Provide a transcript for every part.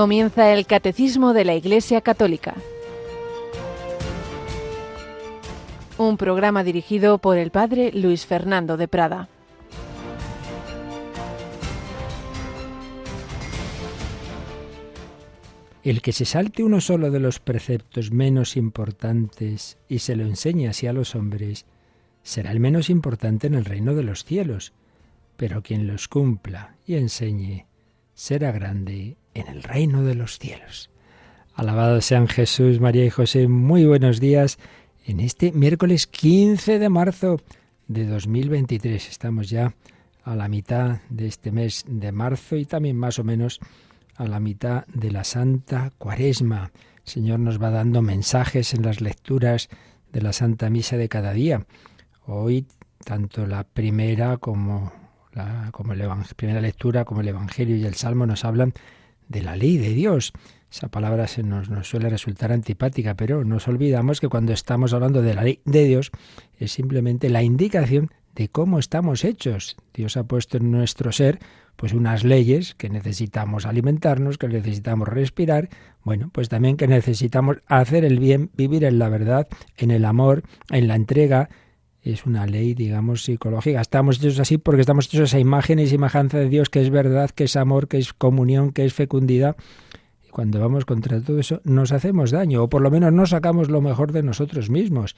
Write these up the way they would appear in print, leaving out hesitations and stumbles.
Comienza el Catecismo de la Iglesia Católica. Un programa dirigido por el Padre Luis Fernando de Prada. El que se salte uno solo de los preceptos menos importantes y se lo enseñe así a los hombres, será el menos importante en el reino de los cielos, pero quien los cumpla y enseñe será grande en el reino de los cielos. Alabados sean Jesús, María y José. Muy buenos días en este miércoles 15 de marzo de 2023. Estamos ya a la mitad de este mes de marzo y también más o menos a la mitad de la Santa Cuaresma. El Señor nos va dando mensajes en las lecturas de la Santa Misa de cada día. Hoy, tanto la primera primera lectura como el Evangelio y el Salmo nos hablan de la ley de Dios. Esa palabra nos suele resultar antipática, pero nos olvidamos que cuando estamos hablando de la ley de Dios es simplemente la indicación de cómo estamos hechos. Dios ha puesto en nuestro ser pues unas leyes que necesitamos alimentarnos, que necesitamos respirar, bueno, pues también que necesitamos hacer el bien, vivir en la verdad, en el amor, en la entrega. Es una ley, digamos, psicológica. Estamos hechos así porque estamos hechos a imagen y semejanza de Dios, que es verdad, que es amor, que es comunión, que es fecundidad. Y cuando vamos contra todo eso, nos hacemos daño, o por lo menos no sacamos lo mejor de nosotros mismos.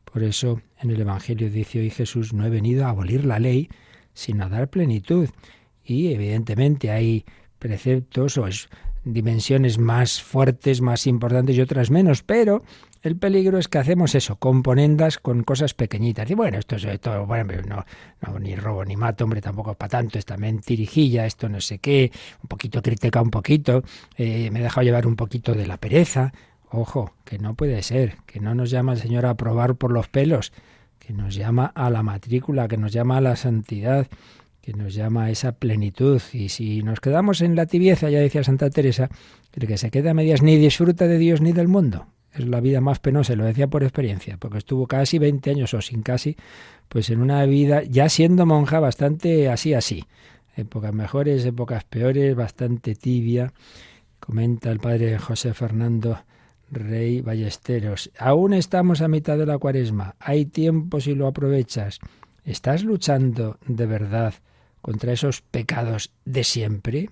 Por eso, en el Evangelio dice hoy Jesús: no he venido a abolir la ley, sino a dar plenitud. Y evidentemente hay preceptos o dimensiones más fuertes, más importantes y otras menos, pero el peligro es que hacemos eso, componendas con cosas pequeñitas. Y bueno, esto bueno, no, ni robo ni mato, hombre, tampoco es para tanto, esta mentirijilla, esto no sé qué, un poquito critica un poquito, me he dejado llevar un poquito de la pereza. Ojo, que no puede ser, que no nos llama el Señor a probar por los pelos, que nos llama a la matrícula, que nos llama a la santidad, que nos llama a esa plenitud. Y si nos quedamos en la tibieza, ya decía Santa Teresa, el que se queda a medias ni disfruta de Dios ni del mundo. Es la vida más penosa, lo decía por experiencia, porque estuvo casi 20 años o sin casi, pues en una vida, ya siendo monja, bastante así. Épocas mejores, épocas peores, bastante tibia. Comenta el padre José Fernando Rey Ballesteros: aún estamos a mitad de la Cuaresma, hay tiempo si lo aprovechas. ¿Estás luchando de verdad contra esos pecados de siempre?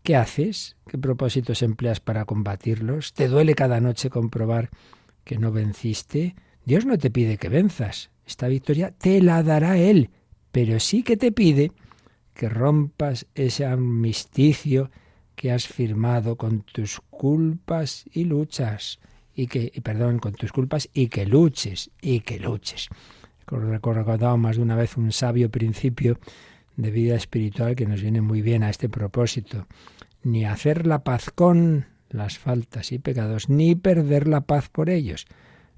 ¿Qué haces? ¿Qué propósitos empleas para combatirlos? ¿Te duele cada noche comprobar que no venciste? Dios no te pide que venzas. Esta victoria te la dará Él, pero sí que te pide que rompas ese armisticio que has firmado con tus culpas y luchas, con tus culpas y que luches. Recordaba más de una vez un sabio principio de vida espiritual que nos viene muy bien a este propósito: ni hacer la paz con las faltas y pecados, ni perder la paz por ellos.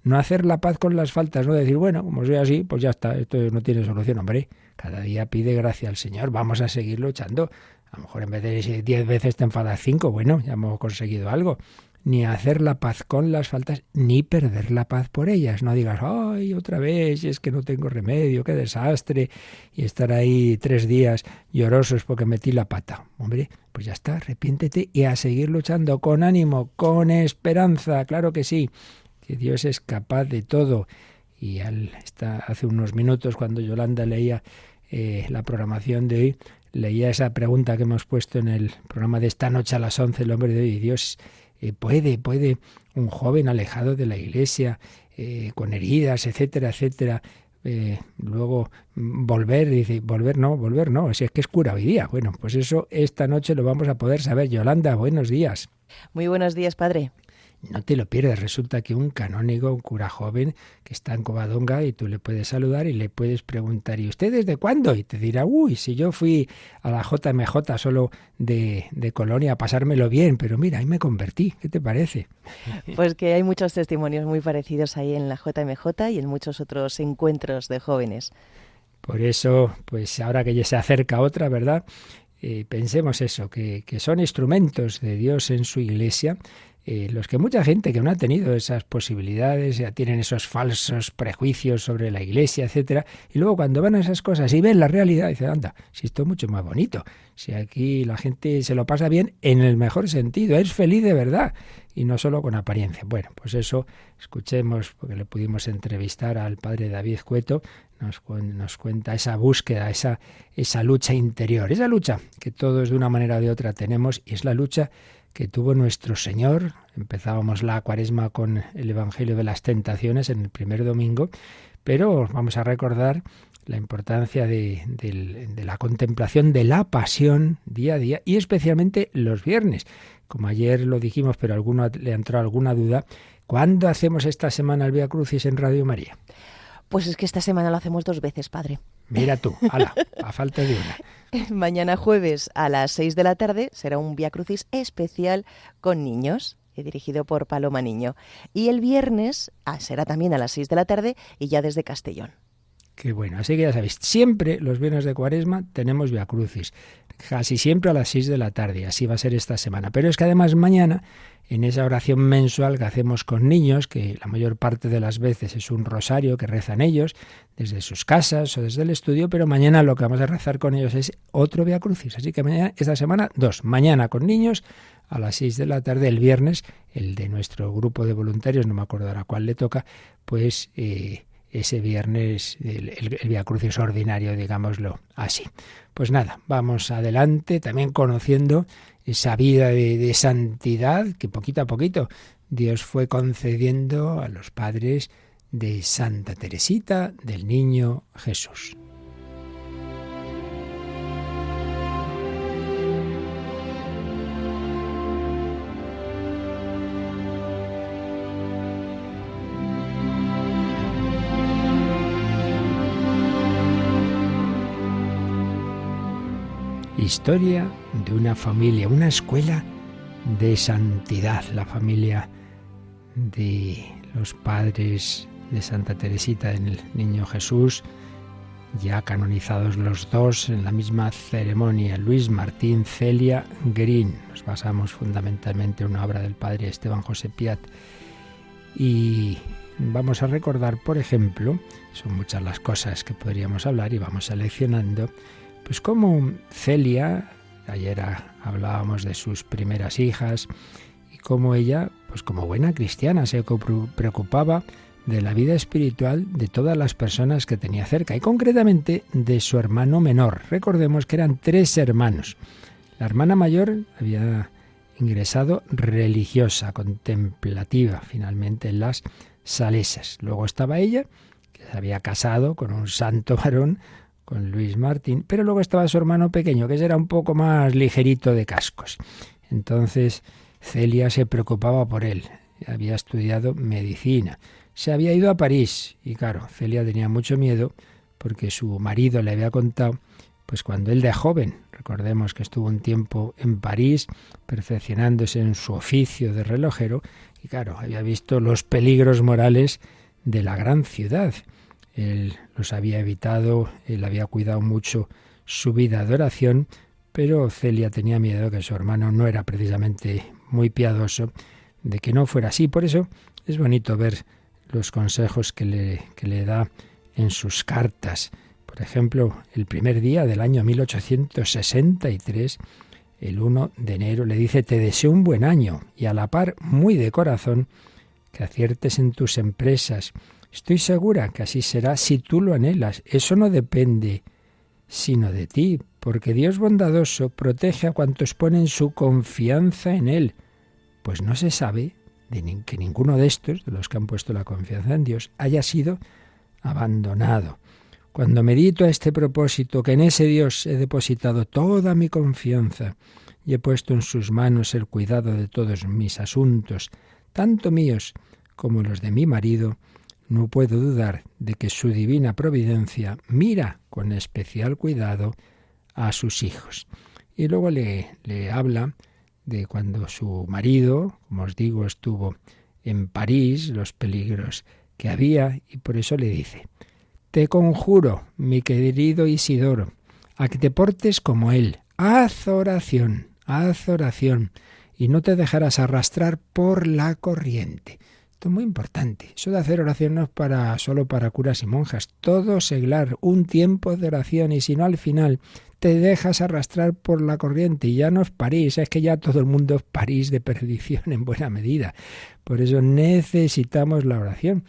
No hacer la paz con las faltas, no decir, bueno, como soy así, pues ya está, esto no tiene solución. Hombre, cada día pide gracia al Señor, vamos a seguir luchando. A lo mejor en vez de 10 veces te enfadas 5, bueno, ya hemos conseguido algo. Ni hacer la paz con las faltas, ni perder la paz por ellas. No digas, ay, otra vez, es que no tengo remedio, qué desastre, y estar ahí 3 días llorosos porque metí la pata. Hombre, pues ya está, arrepiéntete y a seguir luchando con ánimo, con esperanza, claro que sí, que Dios es capaz de todo. Y hace unos minutos, cuando Yolanda leía la programación de hoy, leía esa pregunta que hemos puesto en el programa de esta noche a las 11, el hombre de hoy: Dios, ¿puede un joven alejado de la Iglesia, con heridas, etcétera, luego volver? Dice, volver no, si es que es cura hoy día. Bueno, pues eso esta noche lo vamos a poder saber. Yolanda, buenos días. Muy buenos días, padre. No te lo pierdas, resulta que un canónigo, un cura joven que está en Covadonga, y tú le puedes saludar y le puedes preguntar: ¿y usted desde cuándo? Y te dirá: uy, si yo fui a la JMJ solo de Colonia a pasármelo bien, pero mira, ahí me convertí. ¿Qué te parece? Pues que hay muchos testimonios muy parecidos ahí en la JMJ y en muchos otros encuentros de jóvenes. Por eso, pues ahora que ya se acerca otra, ¿verdad? Pensemos eso, que son instrumentos de Dios en su Iglesia, los que mucha gente que no ha tenido esas posibilidades, ya tienen esos falsos prejuicios sobre la Iglesia, etcétera, y luego cuando van a esas cosas y ven la realidad, dicen, anda, si esto es mucho más bonito, si aquí la gente se lo pasa bien en el mejor sentido, es feliz de verdad, y no solo con apariencia. Bueno, pues eso, escuchemos, porque le pudimos entrevistar al padre David Cueto, nos cuenta esa búsqueda, esa lucha interior, esa lucha que todos de una manera o de otra tenemos, y es la lucha que tuvo nuestro Señor. Empezábamos la Cuaresma con el Evangelio de las Tentaciones en el primer domingo, pero vamos a recordar la importancia de la contemplación de la pasión día a día, y especialmente los viernes. Como ayer lo dijimos, pero a alguno le entró alguna duda, ¿cuándo hacemos esta semana el Vía Crucis en Radio María? Pues es que esta semana lo hacemos 2 veces, padre. Mira tú, ala, a falta de una. Mañana jueves a las 6 de la tarde será un Vía Crucis especial con niños, dirigido por Paloma Niño. Y el viernes será también a las 6 de la tarde y ya desde Castellón. Qué bueno, así que ya sabéis, siempre los viernes de Cuaresma tenemos Vía Crucis, casi siempre a las 6 de la tarde, así va a ser esta semana. Pero es que además mañana, en esa oración mensual que hacemos con niños, que la mayor parte de las veces es un rosario que rezan ellos desde sus casas o desde el estudio, pero mañana lo que vamos a rezar con ellos es otro Vía Crucis. Así que mañana, esta semana, 2. Mañana con niños a las 6 de la tarde, el viernes, el de nuestro grupo de voluntarios, no me acuerdo ahora cuál le toca, pues ese viernes el Vía Crucis ordinario, digámoslo así. Pues nada, vamos adelante, también conociendo esa vida de santidad que poquito a poquito Dios fue concediendo a los padres de Santa Teresita del Niño Jesús. Historia de una familia, una escuela de santidad, la familia de los padres de Santa Teresita del Niño Jesús, ya canonizados los dos en la misma ceremonia, Luis Martín, Celia Green. Nos basamos fundamentalmente en una obra del padre Esteban José Piat. Y vamos a recordar, por ejemplo, son muchas las cosas que podríamos hablar y vamos seleccionando, pues como Celia, ayer hablábamos de sus primeras hijas, y cómo ella, pues como buena cristiana, se preocupaba de la vida espiritual de todas las personas que tenía cerca, y concretamente de su hermano menor. Recordemos que eran 3 hermanos. La hermana mayor había ingresado religiosa, contemplativa, finalmente en las Salesas. Luego estaba ella, que se había casado con un santo varón, con Luis Martín, pero luego estaba su hermano pequeño, que era un poco más ligerito de cascos. Entonces Celia se preocupaba por él, había estudiado medicina, se había ido a París, y claro, Celia tenía mucho miedo porque su marido le había contado, pues cuando él de joven, recordemos que estuvo un tiempo en París perfeccionándose en su oficio de relojero, y claro, había visto los peligros morales de la gran ciudad. Él los había evitado, él había cuidado mucho su vida de oración, pero Celia tenía miedo de que su hermano no era precisamente muy piadoso, de que no fuera así. Por eso es bonito ver los consejos que le da en sus cartas. Por ejemplo, el primer día del año 1863, el 1 de enero, le dice: te deseo un buen año y a la par, muy de corazón, que aciertes en tus empresas. Estoy segura que así será si tú lo anhelas. Eso no depende sino de ti, porque Dios bondadoso protege a cuantos ponen su confianza en Él. Pues no se sabe que ninguno de estos, de los que han puesto la confianza en Dios, haya sido abandonado. Cuando medito a este propósito, que en ese Dios he depositado toda mi confianza y he puesto en sus manos el cuidado de todos mis asuntos, tanto míos como los de mi marido, no puedo dudar de que su divina providencia mira con especial cuidado a sus hijos. Y luego le habla de cuando su marido, como os digo, estuvo en París, los peligros que había, y por eso le dice: te conjuro, mi querido Isidoro, a que te portes como él. Haz oración, y no te dejarás arrastrar por la corriente. Esto es muy importante. Eso de hacer oración no es solo para curas y monjas. Todo seglar, un tiempo de oración, y si no al final te dejas arrastrar por la corriente y ya no es París, es que ya todo el mundo es París de perdición en buena medida. Por eso necesitamos la oración.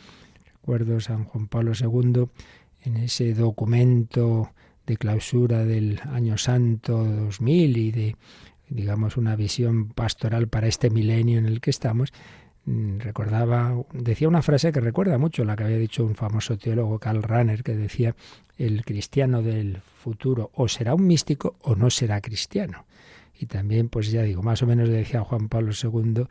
Recuerdo San Juan Pablo II en ese documento de clausura del Año Santo 2000 y de, digamos, una visión pastoral para este milenio en el que estamos, decía una frase que recuerda mucho la que había dicho un famoso teólogo, Karl Rahner, que decía: el cristiano del futuro o será un místico o no será cristiano. Y también, pues ya digo, más o menos decía Juan Pablo II,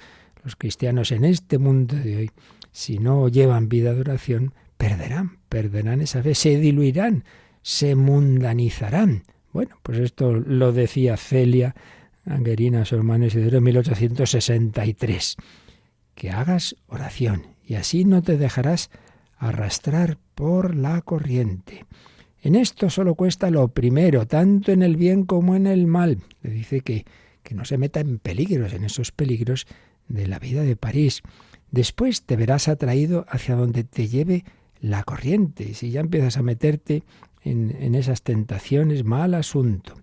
los cristianos en este mundo de hoy, si no llevan vida de oración, perderán esa fe, se diluirán, se mundanizarán. Bueno, pues esto lo decía Celia Anguerina, su hermano Isidoro, en 1863. Que hagas oración y así no te dejarás arrastrar por la corriente. En esto solo cuesta lo primero, tanto en el bien como en el mal. Le dice que no se meta en peligros, en esos peligros de la vida de París. Después te verás atraído hacia donde te lleve la corriente. Si ya empiezas a meterte en esas tentaciones, mal asunto.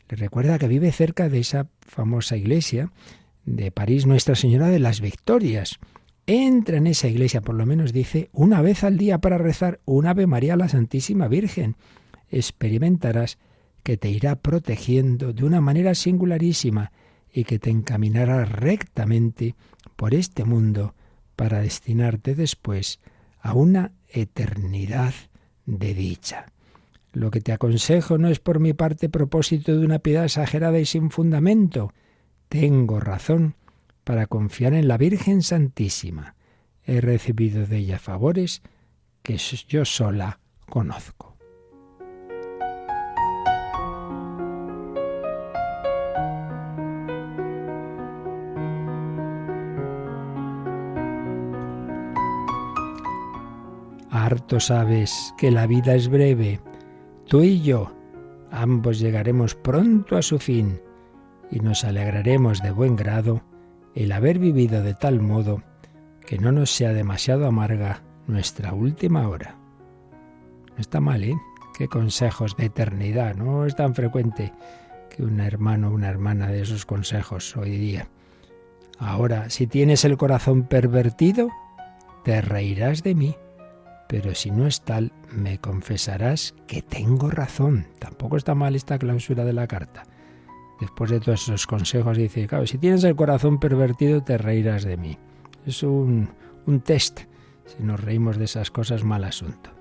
Le recuerda que vive cerca de esa famosa iglesia de París, Nuestra Señora de las Victorias. Entra en esa iglesia, por lo menos dice, una vez al día para rezar un Ave María a la Santísima Virgen. Experimentarás que te irá protegiendo de una manera singularísima y que te encaminará rectamente por este mundo para destinarte después a una eternidad de dicha. Lo que te aconsejo no es por mi parte propósito de una piedad exagerada y sin fundamento. Tengo razón para confiar en la Virgen Santísima. He recibido de ella favores que yo sola conozco. Harto sabes que la vida es breve. Tú y yo, ambos llegaremos pronto a su fin y nos alegraremos de buen grado el haber vivido de tal modo que no nos sea demasiado amarga nuestra última hora. No está mal, ¿eh? Qué consejos de eternidad. No es tan frecuente que un hermano o una hermana de esos consejos hoy día. Ahora, si tienes el corazón pervertido, te reirás de mí. Pero si no es tal, me confesarás que tengo razón. Tampoco está mal esta clausura de la carta. Después de todos esos consejos dice, claro, si tienes el corazón pervertido te reirás de mí. Es un test. Si nos reímos de esas cosas, mal asunto.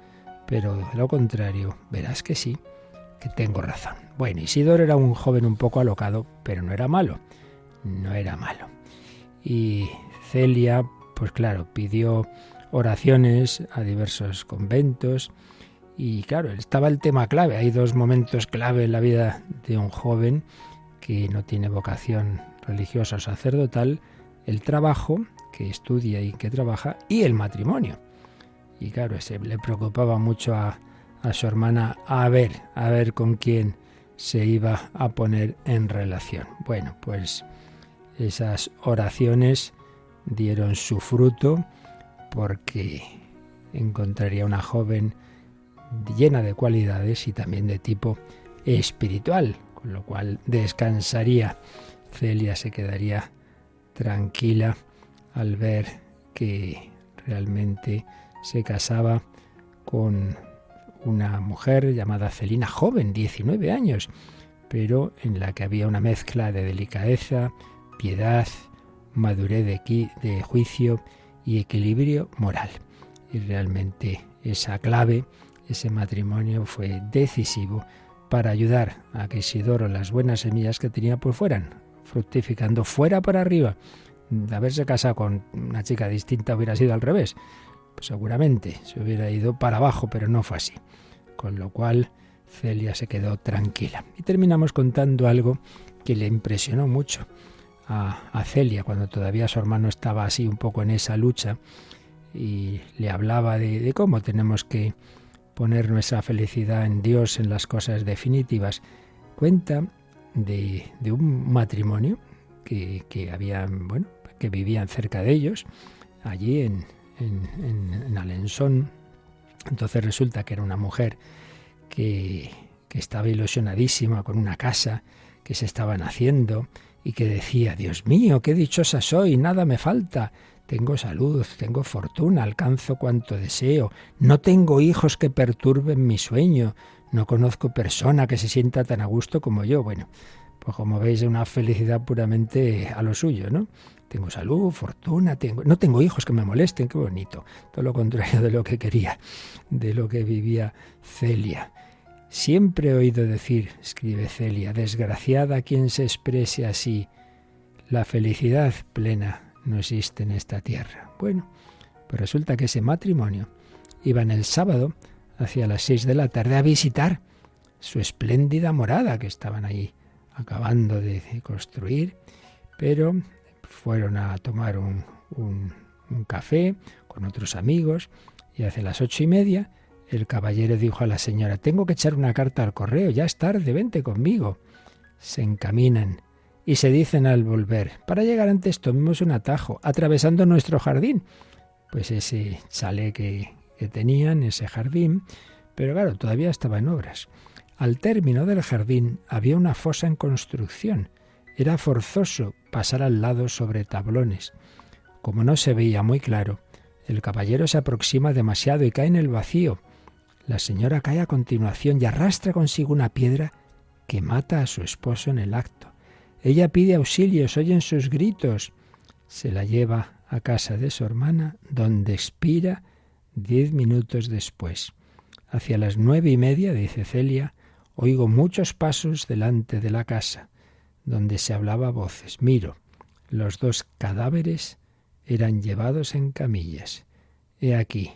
Pero de lo contrario, verás que sí, que tengo razón. Bueno, Isidoro era un joven un poco alocado, pero no era malo. No era malo. Y Celia, pues claro, pidió oraciones a diversos conventos. Y claro, estaba el tema clave. Hay dos momentos clave en la vida de un joven que no tiene vocación religiosa o sacerdotal: el trabajo, que estudia y que trabaja, y el matrimonio. Y claro, le preocupaba mucho a su hermana a ver con quién se iba a poner en relación. Bueno, pues esas oraciones dieron su fruto, porque encontraría una joven llena de cualidades y también de tipo espiritual, con lo cual descansaría. Celia se quedaría tranquila al ver que realmente se casaba con una mujer llamada Celina, joven, 19 años, pero en la que había una mezcla de delicadeza, piedad, madurez de juicio y equilibrio moral. Y realmente esa clave, ese matrimonio, fue decisivo para ayudar a que Isidoro, las buenas semillas que tenía, pues fueran fructificando, fuera para arriba. De haberse casado con una chica distinta hubiera sido al revés. Pues seguramente se hubiera ido para abajo, pero no fue así. Con lo cual Celia se quedó tranquila. Y terminamos contando algo que le impresionó mucho a Celia cuando todavía su hermano estaba así un poco en esa lucha, y le hablaba de cómo tenemos que poner nuestra felicidad en Dios, en las cosas definitivas. Cuenta de un matrimonio que habían, bueno, que vivían cerca de ellos, allí en Alençon. Entonces resulta que era una mujer que estaba ilusionadísima con una casa que se estaban haciendo y que decía: Dios mío, qué dichosa soy, nada me falta. Tengo salud, tengo fortuna, alcanzo cuanto deseo, no tengo hijos que perturben mi sueño, no conozco persona que se sienta tan a gusto como yo. Bueno, pues como veis, es una felicidad puramente a lo suyo, ¿no? Tengo salud, fortuna, no tengo hijos que me molesten, qué bonito. Todo lo contrario de lo que quería, de lo que vivía Celia. Siempre he oído decir, escribe Celia, desgraciada quien se exprese así. La felicidad plena no existe en esta tierra. Bueno, pues resulta que ese matrimonio iban el sábado hacia las 6 de la tarde a visitar su espléndida morada que estaban ahí acabando de construir, pero fueron a tomar un café con otros amigos y hacia las 8:30 el caballero dijo a la señora: tengo que echar una carta al correo, ya es tarde, vente conmigo. Se encaminan y se dicen al volver: para llegar antes tomemos un atajo, atravesando nuestro jardín. Pues ese chalet que tenían, ese jardín, pero claro, todavía estaba en obras. Al término del jardín había una fosa en construcción. Era forzoso pasar al lado sobre tablones. Como no se veía muy claro, el caballero se aproxima demasiado y cae en el vacío. La señora cae a continuación y arrastra consigo una piedra que mata a su esposo en el acto. Ella pide auxilio, se oyen sus gritos. Se la lleva a casa de su hermana, donde expira 10 minutos después. Hacia las 9:30, dice Celia, oigo muchos pasos delante de la casa, donde se hablaba a voces. Miro, los 2 cadáveres eran llevados en camillas. He aquí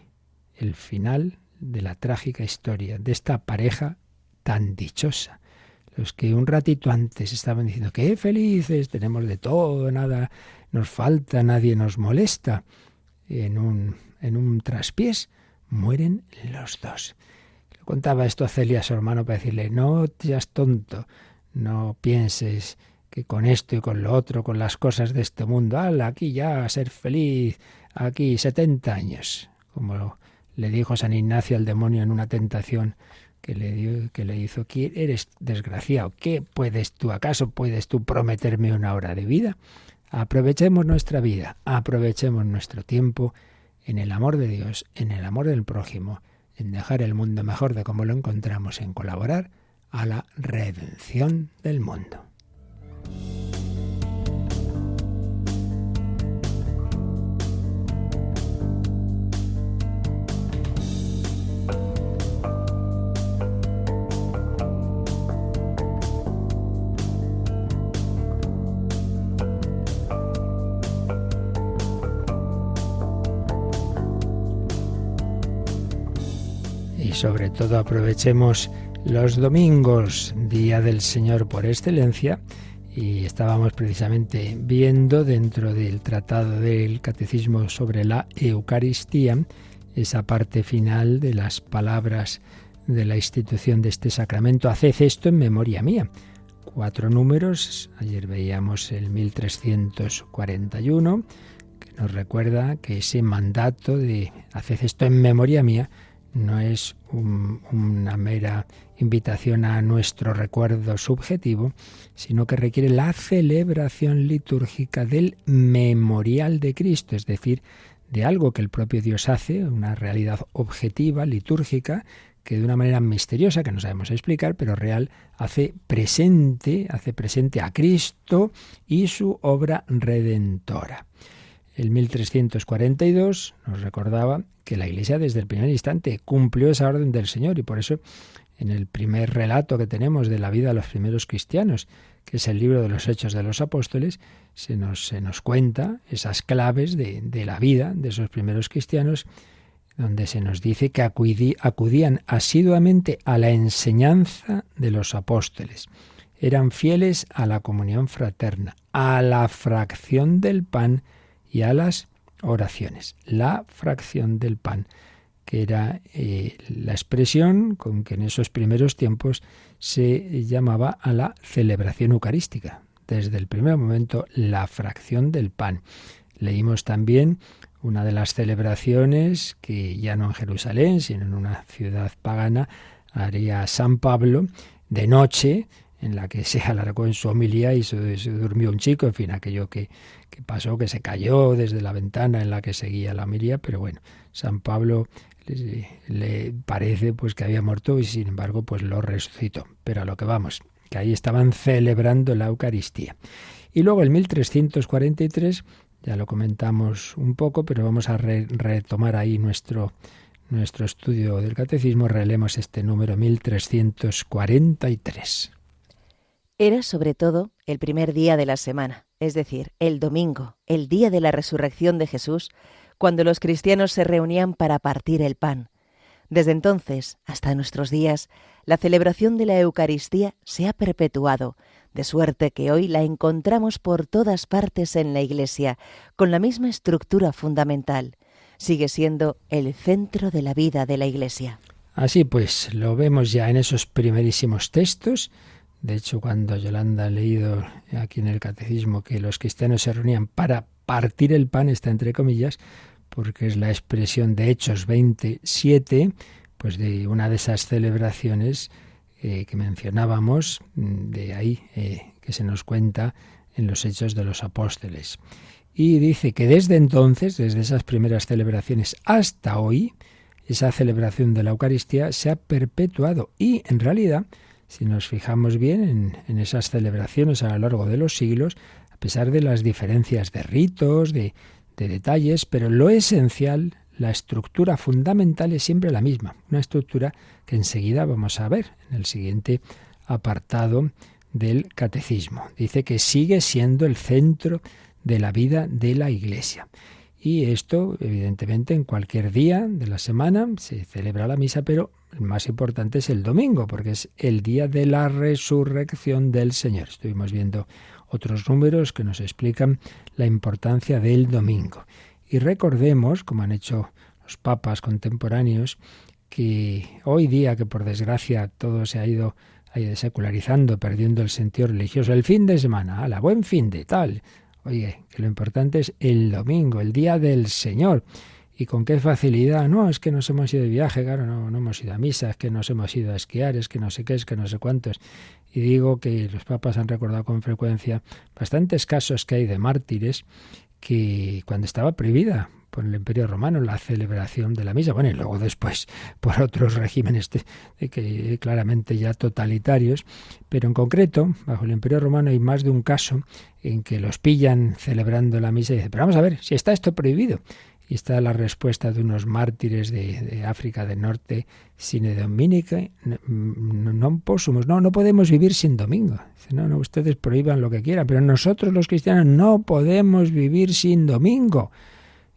el final de la trágica historia de esta pareja tan dichosa. Los que un ratito antes estaban diciendo: qué felices, tenemos de todo, nada nos falta, nadie nos molesta, en un traspiés mueren los 2. Le contaba esto a Celia, a su hermano, para decirle: no seas tonto, no pienses que con esto y con lo otro, con las cosas de este mundo, ¡hala, aquí ya, a ser feliz, aquí 70 años! Como le dijo San Ignacio al demonio en una tentación que le hizo: ¿quién eres, desgraciado? ¿Qué puedes tú? ¿Acaso puedes tú prometerme una hora de vida? Aprovechemos nuestra vida, aprovechemos nuestro tiempo en el amor de Dios, en el amor del prójimo, en dejar el mundo mejor de como lo encontramos, en colaborar a la redención del mundo. Sobre todo aprovechemos los domingos, día del Señor por excelencia, y estábamos precisamente viendo dentro del tratado del Catecismo sobre la Eucaristía esa parte final de las palabras de la institución de este sacramento: haced esto en memoria mía. 4 números, ayer veíamos el 1341, que nos recuerda que ese mandato de haced esto en memoria mía no es una mera invitación a nuestro recuerdo subjetivo, sino que requiere la celebración litúrgica del memorial de Cristo, es decir, de algo que el propio Dios hace, una realidad objetiva, litúrgica, que de una manera misteriosa, que no sabemos explicar, pero real, hace presente a Cristo y su obra redentora. El 1342 nos recordaba que la Iglesia desde el primer instante cumplió esa orden del Señor, y por eso en el primer relato que tenemos de la vida de los primeros cristianos, que es el libro de los Hechos de los Apóstoles, se nos cuenta esas claves de la vida de esos primeros cristianos, donde se nos dice que acudían asiduamente a la enseñanza de los apóstoles, eran fieles a la comunión fraterna, a la fracción del pan y a las oraciones. La fracción del pan, que era la expresión con que en esos primeros tiempos se llamaba a la celebración eucarística. desde el primer momento la fracción del pan. Leímos también una de las celebraciones que ya no en Jerusalén, sino en una ciudad pagana, haría San Pablo de noche, en la que se alargó en su homilía y se durmió un chico, en fin, aquello que pasó, que se cayó desde la ventana en la que seguía la homilía, pero bueno, San Pablo le parece pues que había muerto y sin embargo pues lo resucitó. Pero a lo que vamos, que ahí estaban celebrando la Eucaristía. Y luego el 1343, ya lo comentamos un poco, pero vamos a retomar ahí nuestro estudio del catecismo, releemos este número 1343. Era sobre todo el primer día de la semana, es decir, el domingo, el día de la resurrección de Jesús, cuando los cristianos se reunían para partir el pan. Desde entonces hasta nuestros días, la celebración de la Eucaristía se ha perpetuado, de suerte que hoy la encontramos por todas partes en la Iglesia, con la misma estructura fundamental. Sigue siendo el centro de la vida de la Iglesia. Así pues, lo vemos ya en esos primerísimos textos. De hecho, cuando Yolanda ha leído aquí en el Catecismo que los cristianos se reunían para partir el pan, está entre comillas, porque es la expresión de Hechos 27, pues de una de esas celebraciones que mencionábamos, de ahí que se nos cuenta en los Hechos de los Apóstoles. Y dice que desde entonces, desde esas primeras celebraciones hasta hoy, esa celebración de la Eucaristía se ha perpetuado y, en realidad, si nos fijamos bien en esas celebraciones a lo largo de los siglos, a pesar de las diferencias de ritos, de detalles, pero lo esencial, la estructura fundamental es siempre la misma. Una estructura que enseguida vamos a ver en el siguiente apartado del Catecismo. Dice que sigue siendo el centro de la vida de la Iglesia. Y esto, evidentemente, en cualquier día de la semana se celebra la misa, pero el más importante es el domingo, porque es el día de la resurrección del Señor. Estuvimos viendo otros números que nos explican la importancia del domingo. Y recordemos, como han hecho los papas contemporáneos, que hoy día, que por desgracia todo se ha ido secularizando, perdiendo el sentido religioso, el fin de semana, ¡hala, buen fin de tal! Oye, que lo importante es el domingo, el día del Señor. ¿Y con qué facilidad? No, es que nos hemos ido de viaje, claro, no hemos ido a misa, es que nos hemos ido a esquiar, es que no sé qué, es que no sé cuántos. Y digo que los papas han recordado con frecuencia bastantes casos que hay de mártires que cuando estaba prohibida por el Imperio Romano la celebración de la misa, bueno, y luego después por otros regímenes que claramente ya totalitarios, pero en concreto, bajo el Imperio Romano hay más de un caso en que los pillan celebrando la misa y dicen, pero vamos a ver, si está esto prohibido. Y está la respuesta de unos mártires de África del Norte, sine dominici, non possumus, no podemos vivir sin domingo. Dice, no, ustedes prohíban lo que quieran, pero nosotros los cristianos no podemos vivir sin domingo.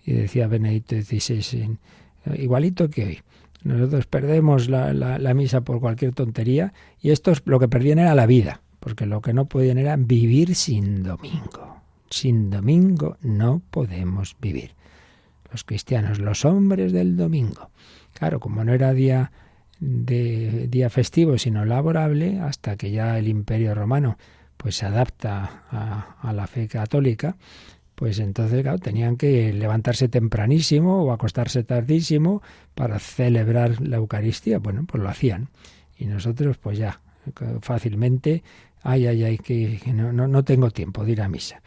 Y decía Benedicto XVI, igualito que hoy. Nosotros perdemos la misa por cualquier tontería y estos lo que perdían era la vida, porque lo que no podían era vivir sin domingo. Sin domingo no podemos vivir. Los cristianos, los hombres del domingo. Claro, como no era día festivo, sino laborable, hasta que ya el Imperio Romano pues se adapta a la fe católica, pues entonces, claro, tenían que levantarse tempranísimo o acostarse tardísimo para celebrar la Eucaristía. Bueno, pues lo hacían. Y nosotros, pues ya, fácilmente, que no tengo tiempo de ir a misa.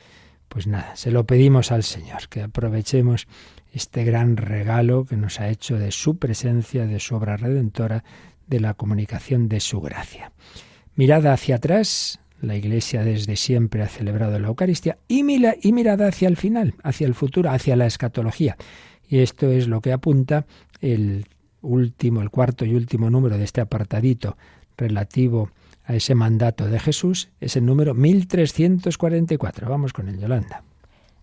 Pues nada, se lo pedimos al Señor, que aprovechemos este gran regalo que nos ha hecho de su presencia, de su obra redentora, de la comunicación de su gracia. Mirada hacia atrás, la Iglesia desde siempre ha celebrado la Eucaristía, y mirada hacia el final, hacia el futuro, hacia la escatología. Y esto es lo que apunta el cuarto y último número de este apartadito relativo a ese mandato de Jesús, es el número 1344. Vamos con él, Yolanda.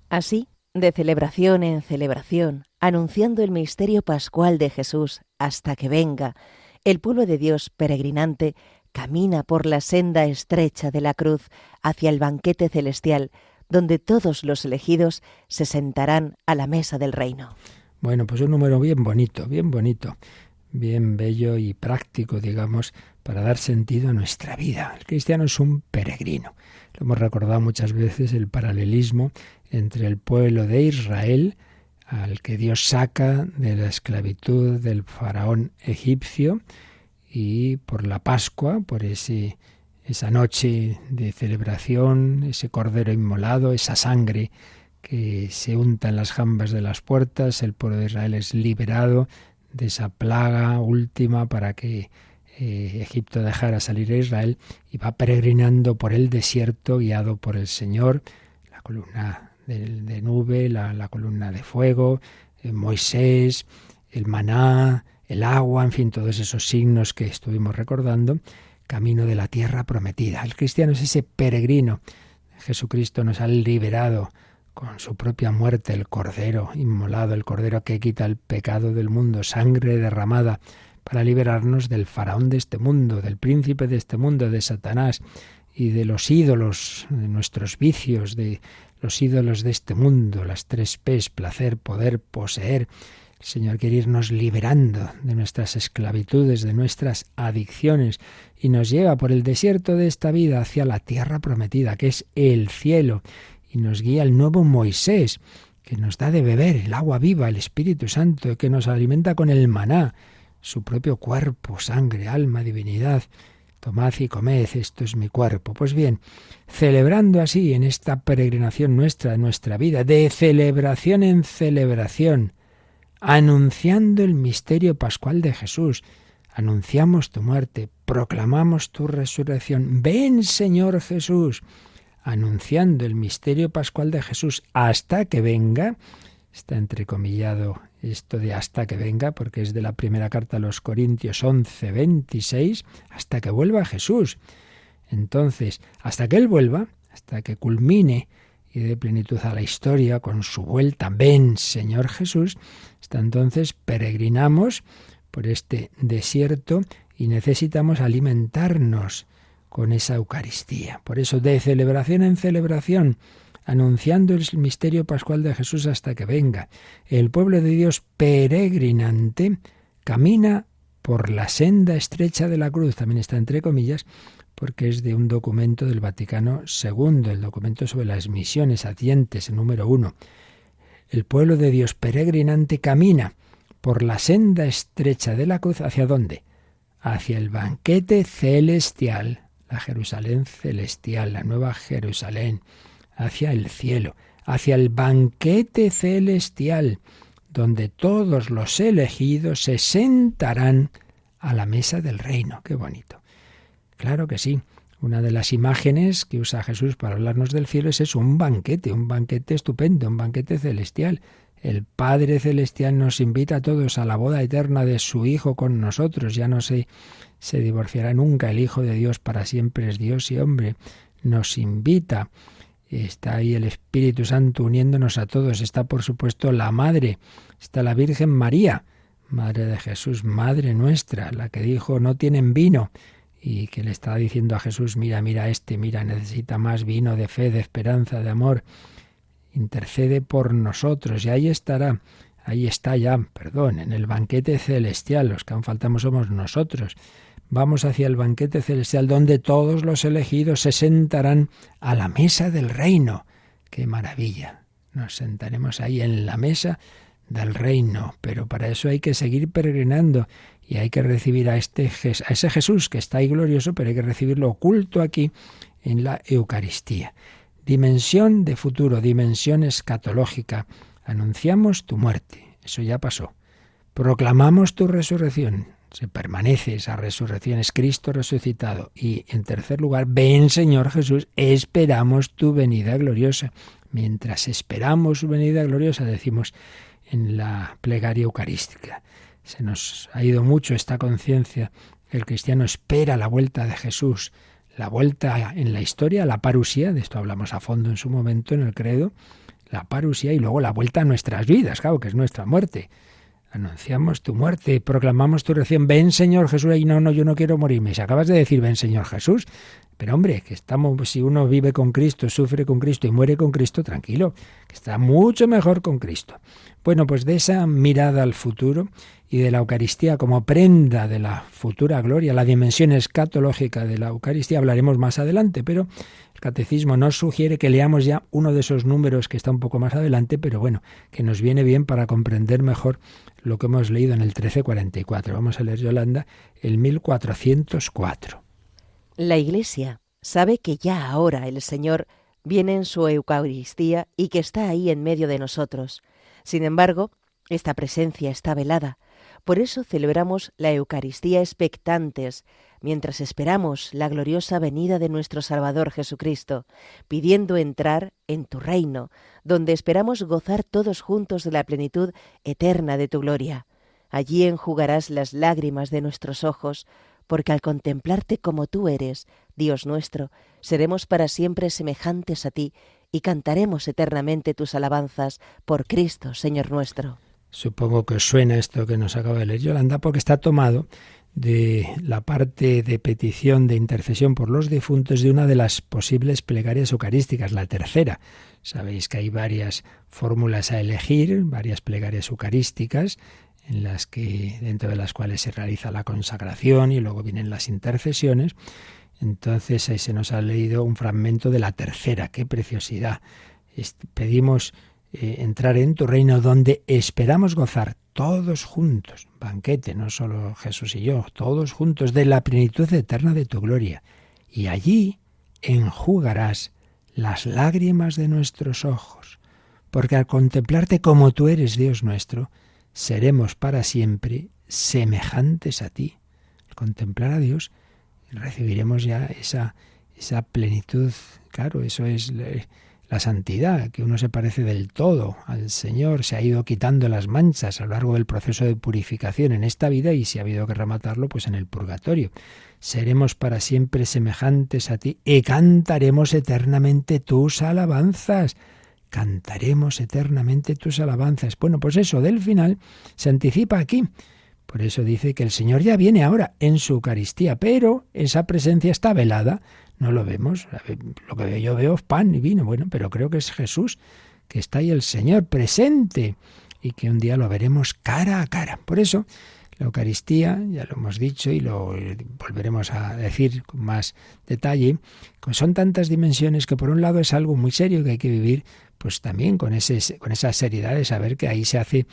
Así, de celebración en celebración, anunciando el misterio pascual de Jesús hasta que venga, el pueblo de Dios peregrinante camina por la senda estrecha de la cruz hacia el banquete celestial, donde todos los elegidos se sentarán a la mesa del reino. Bueno, pues un número bien bonito, bien bonito. bien bello y práctico, digamos, para dar sentido a nuestra vida. El cristiano es un peregrino. Lo hemos recordado muchas veces, el paralelismo entre el pueblo de Israel, al que Dios saca de la esclavitud del faraón egipcio, y por la Pascua, por esa noche de celebración, ese cordero inmolado, esa sangre que se unta en las jambas de las puertas, el pueblo de Israel es liberado de esa plaga última para que Egipto dejara salir a Israel, y va peregrinando por el desierto guiado por el Señor, la columna de nube, la columna de fuego, Moisés, el maná, el agua, en fin, todos esos signos que estuvimos recordando, camino de la tierra prometida. El cristiano es ese peregrino. Jesucristo nos ha liberado con su propia muerte, el cordero inmolado, el cordero que quita el pecado del mundo, sangre derramada para liberarnos del faraón de este mundo, del príncipe de este mundo, de Satanás y de los ídolos, de nuestros vicios, de los ídolos de este mundo, las 3 P's, placer, poder, poseer. El Señor quiere irnos liberando de nuestras esclavitudes, de nuestras adicciones, y nos lleva por el desierto de esta vida hacia la tierra prometida, que es el cielo, y nos guía el nuevo Moisés, que nos da de beber el agua viva, el Espíritu Santo, que nos alimenta con el maná, su propio cuerpo, sangre, alma, divinidad. Tomad y comed, esto es mi cuerpo. Pues bien, celebrando así en esta peregrinación nuestra, de nuestra vida, de celebración en celebración, anunciando el misterio pascual de Jesús, anunciamos tu muerte, proclamamos tu resurrección. Ven, Señor Jesús, anunciando el misterio pascual de Jesús hasta que venga. Está entrecomillado esto de hasta que venga, porque es de la primera carta a los Corintios 11:26, hasta que vuelva Jesús. Entonces, hasta que Él vuelva, hasta que culmine y dé plenitud a la historia con su vuelta, ven, Señor Jesús, hasta entonces peregrinamos por este desierto y necesitamos alimentarnos con esa Eucaristía. Por eso, de celebración en celebración, anunciando el misterio pascual de Jesús hasta que venga, el pueblo de Dios peregrinante camina por la senda estrecha de la cruz. También está entre comillas, porque es de un documento del Vaticano II, el documento sobre las misiones adientes, el número 1. El pueblo de Dios peregrinante camina por la senda estrecha de la cruz. ¿Hacia dónde? Hacia el banquete celestial, la Jerusalén celestial, la nueva Jerusalén, hacia el cielo, hacia el banquete celestial, donde todos los elegidos se sentarán a la mesa del reino. ¡Qué bonito! Claro que sí. Una de las imágenes que usa Jesús para hablarnos del cielo es eso, un banquete estupendo, un banquete celestial. El Padre Celestial nos invita a todos a la boda eterna de su Hijo con nosotros. Ya no se divorciará nunca. El Hijo de Dios para siempre es Dios y hombre. Nos invita. Está ahí el Espíritu Santo uniéndonos a todos. Está, por supuesto, la Madre. Está la Virgen María, Madre de Jesús, Madre nuestra, la que dijo no tienen vino, y que le está diciendo a Jesús, mira, necesita más vino de fe, de esperanza, de amor. Intercede por nosotros. Y ahí está ya, en el banquete celestial. Los que aún faltamos somos nosotros. Vamos hacia el banquete celestial donde todos los elegidos se sentarán a la mesa del reino. ¡Qué maravilla! Nos sentaremos ahí en la mesa del reino, pero para eso hay que seguir peregrinando y hay que recibir a ese Jesús que está ahí glorioso, pero hay que recibirlo oculto aquí en la Eucaristía. Dimensión de futuro, dimensión escatológica. Anunciamos tu muerte, eso ya pasó. Proclamamos tu resurrección. Se permanece esa resurrección, es Cristo resucitado. Y en tercer lugar, ven Señor Jesús, esperamos tu venida gloriosa. Mientras esperamos su venida gloriosa, decimos en la plegaria eucarística. Se nos ha ido mucho esta conciencia. El cristiano espera la vuelta de Jesús, la vuelta en la historia, la parusía, de esto hablamos a fondo en su momento en el credo, la parusía y luego la vuelta a nuestras vidas, claro, que es nuestra muerte. anunciamos tu muerte, proclamamos tu resurrección. Ven, Señor Jesús. Y no, yo no quiero morirme. Si acabas de decir, ven, Señor Jesús. Pero hombre, que estamos, si uno vive con Cristo, sufre con Cristo y muere con Cristo, tranquilo, que está mucho mejor con Cristo. Bueno, pues de esa mirada al futuro y de la Eucaristía como prenda de la futura gloria, la dimensión escatológica de la Eucaristía, hablaremos más adelante, pero el Catecismo nos sugiere que leamos ya uno de esos números que está un poco más adelante, pero bueno, que nos viene bien para comprender mejor lo que hemos leído en el 1344. Vamos a leer, Yolanda, el 1404. La Iglesia sabe que ya ahora el Señor viene en su Eucaristía y que está ahí en medio de nosotros. Sin embargo, esta presencia está velada. Por eso celebramos la Eucaristía expectantes, mientras esperamos la gloriosa venida de nuestro Salvador Jesucristo, pidiendo entrar en tu reino, donde esperamos gozar todos juntos de la plenitud eterna de tu gloria. Allí enjugarás las lágrimas de nuestros ojos, porque al contemplarte como tú eres, Dios nuestro, seremos para siempre semejantes a ti y cantaremos eternamente tus alabanzas por Cristo, Señor nuestro. Supongo que os suena esto que nos acaba de leer Yolanda, porque está tomado de la parte de petición de intercesión por los difuntos de una de las posibles plegarias eucarísticas, la tercera. Sabéis que hay varias fórmulas a elegir, varias plegarias eucarísticas, en las que, dentro de las cuales se realiza la consagración y luego vienen las intercesiones. Entonces ahí se nos ha leído un fragmento de la tercera. ¡Qué preciosidad! Pedimos entrar en tu reino, donde esperamos gozar todos juntos, banquete, no solo Jesús y yo, todos juntos, de la plenitud eterna de tu gloria. Y allí enjugarás las lágrimas de nuestros ojos, porque al contemplarte como tú eres, Dios nuestro, seremos para siempre semejantes a ti. Al contemplar a Dios recibiremos ya esa plenitud. Claro, eso es la santidad, que uno se parece del todo al Señor, se ha ido quitando las manchas a lo largo del proceso de purificación en esta vida y si ha habido que rematarlo, pues en el purgatorio. Seremos para siempre semejantes a ti y cantaremos eternamente tus alabanzas. Cantaremos eternamente tus alabanzas. Bueno, pues eso del final se anticipa aquí. Por eso dice que el Señor ya viene ahora en su Eucaristía, pero esa presencia está velada. No lo vemos. Lo que yo veo es pan y vino. Bueno, pero creo que es Jesús, que está ahí el Señor presente y que un día lo veremos cara a cara. Por eso la Eucaristía, ya lo hemos dicho y lo volveremos a decir con más detalle, son tantas dimensiones que por un lado es algo muy serio que hay que vivir pues también con esa seriedad de saber que ahí se hace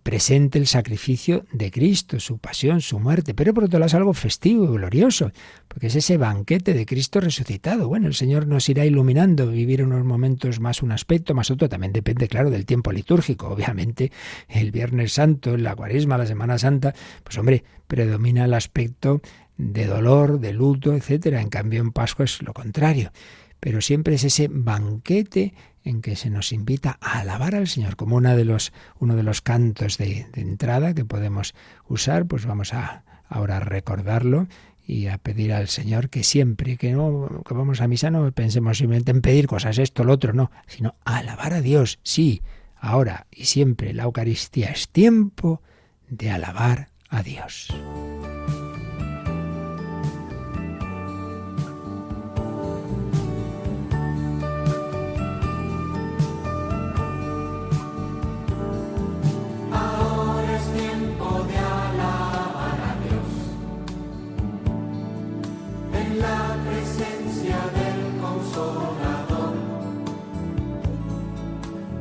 presente el sacrificio de Cristo, su pasión, su muerte, pero por otro lado es algo festivo y glorioso, porque es ese banquete de Cristo resucitado. Bueno, el Señor nos irá iluminando, vivir unos momentos más un aspecto, más otro, también depende, claro, del tiempo litúrgico. Obviamente, el Viernes Santo, en la Cuaresma, la Semana Santa, pues hombre, predomina el aspecto de dolor, de luto, etcétera. En cambio, en Pascua es lo contrario. Pero siempre es ese banquete en que se nos invita a alabar al Señor, como uno de los cantos de entrada que podemos usar. Pues vamos a ahora recordarlo y a pedir al Señor que siempre que vamos a misa no pensemos simplemente en pedir cosas, esto, lo otro, no, sino a alabar a Dios. Sí, ahora y siempre la Eucaristía es tiempo de alabar a Dios.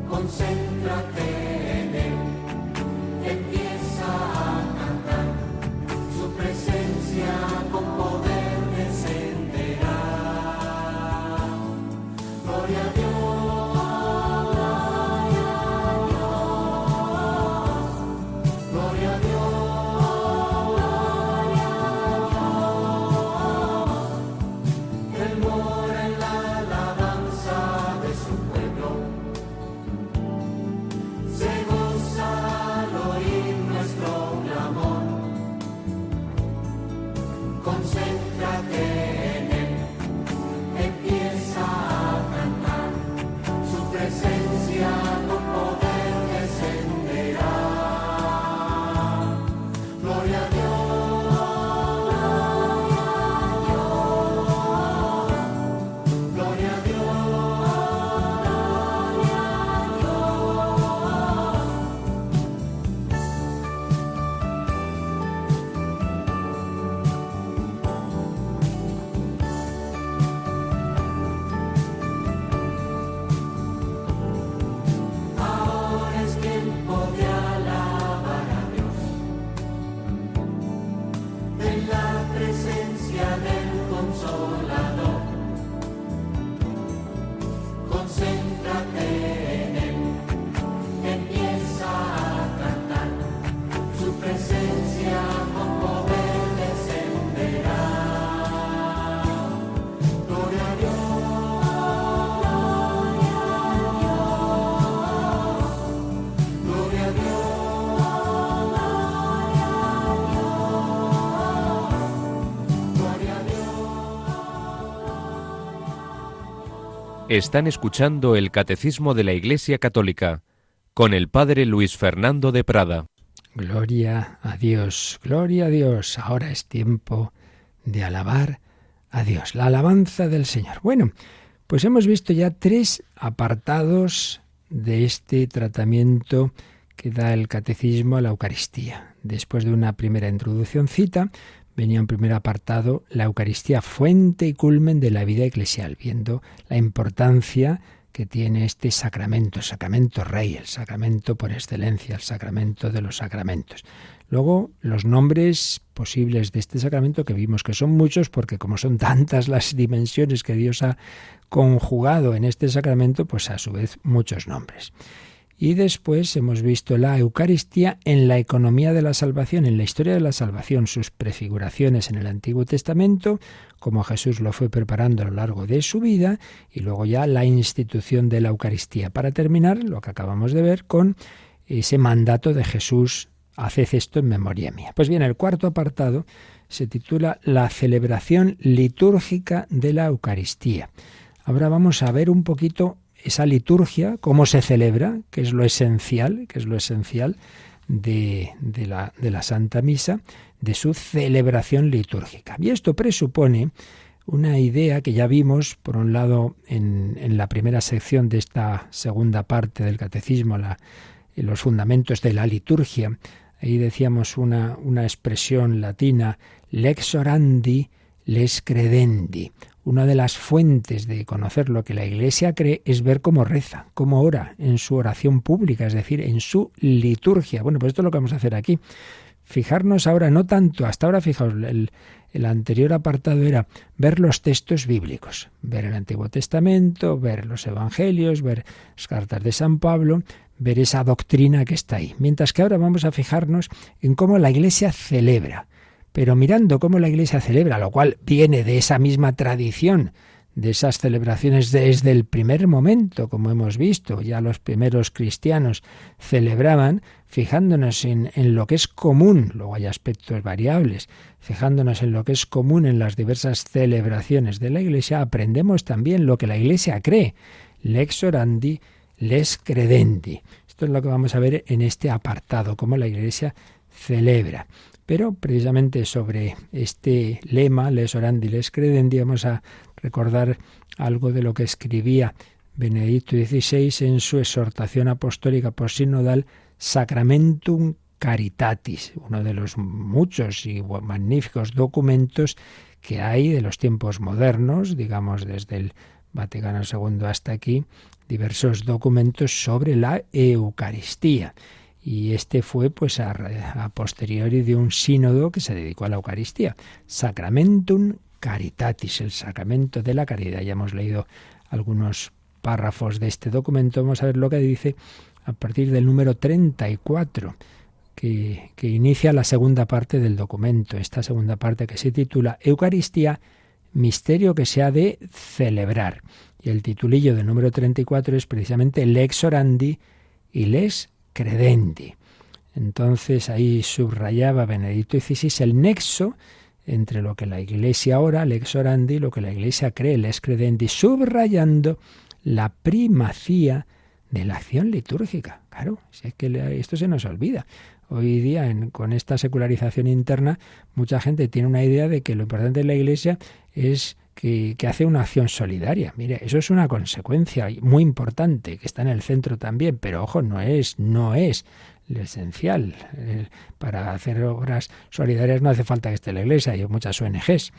Concéntrate en Él, empieza a cantar Están escuchando el Catecismo de la Iglesia Católica con el Padre Luis Fernando de Prada. Gloria a Dios, gloria a Dios. Ahora es tiempo de alabar a Dios, la alabanza del Señor. Bueno, pues hemos visto ya 3 apartados de este tratamiento que da el Catecismo a la Eucaristía. Después de una primera introduccióncita, venía un primer apartado, la Eucaristía, fuente y culmen de la vida eclesial, viendo la importancia que tiene este sacramento, el sacramento rey, el sacramento por excelencia, el sacramento de los sacramentos. Luego, los nombres posibles de este sacramento, que vimos que son muchos, porque como son tantas las dimensiones que Dios ha conjugado en este sacramento, pues a su vez muchos nombres. Y después hemos visto la Eucaristía en la economía de la salvación, en la historia de la salvación, sus prefiguraciones en el Antiguo Testamento, como Jesús lo fue preparando a lo largo de su vida, y luego ya la institución de la Eucaristía. Para terminar, lo que acabamos de ver con ese mandato de Jesús, haced esto en memoria mía. Pues bien, el cuarto apartado se titula La celebración litúrgica de la Eucaristía. Ahora vamos a ver un poquito esa liturgia, cómo se celebra, que es lo esencial, de la Santa Misa, de su celebración litúrgica. Y esto presupone una idea que ya vimos, por un lado, en la primera sección de esta segunda parte del Catecismo, los fundamentos de la liturgia. Ahí decíamos una expresión latina, lex orandi, les credendi. Una de las fuentes de conocer lo que la Iglesia cree es ver cómo reza, cómo ora en su oración pública, es decir, en su liturgia. Bueno, pues esto es lo que vamos a hacer aquí. Fijarnos ahora, no tanto, hasta ahora fijaos, el anterior apartado era ver los textos bíblicos, ver el Antiguo Testamento, ver los Evangelios, ver las cartas de San Pablo, ver esa doctrina que está ahí. Mientras que ahora vamos a fijarnos en cómo la Iglesia celebra. Pero mirando cómo la Iglesia celebra, lo cual viene de esa misma tradición, de esas celebraciones desde el primer momento, como hemos visto, ya los primeros cristianos celebraban, fijándonos en lo que es común, luego hay aspectos variables, fijándonos en lo que es común en las diversas celebraciones de la Iglesia, aprendemos también lo que la Iglesia cree, lex orandi, les credendi. Esto es lo que vamos a ver en este apartado, cómo la Iglesia celebra. Pero precisamente sobre este lema, les orandi, les credendi, vamos a recordar algo de lo que escribía Benedicto XVI en su exhortación apostólica postsinodal Sacramentum Caritatis, uno de los muchos y magníficos documentos que hay de los tiempos modernos, digamos desde el Vaticano II hasta aquí, diversos documentos sobre la Eucaristía. Y este fue pues a posteriori de un sínodo que se dedicó a la Eucaristía. Sacramentum Caritatis, el sacramento de la caridad. Ya hemos leído algunos párrafos de este documento. Vamos a ver lo que dice a partir del número 34, que inicia la segunda parte del documento. Esta segunda parte que se titula Eucaristía, misterio que se ha de celebrar. Y el titulillo del número 34 es precisamente Lex orandi y les credendi. Entonces ahí subrayaba Benedicto XVI el nexo entre lo que la Iglesia ora, lex orandi, lo que la Iglesia cree, les credendi, subrayando la primacía de la acción litúrgica. Claro, si es que esto se nos olvida. Hoy día, con esta secularización interna, mucha gente tiene una idea de que lo importante de la Iglesia es que hace una acción solidaria. Mire, eso es una consecuencia muy importante, que está en el centro también, pero ojo, no es lo esencial. Para hacer obras solidarias no hace falta que esté la Iglesia, hay muchas ONGs.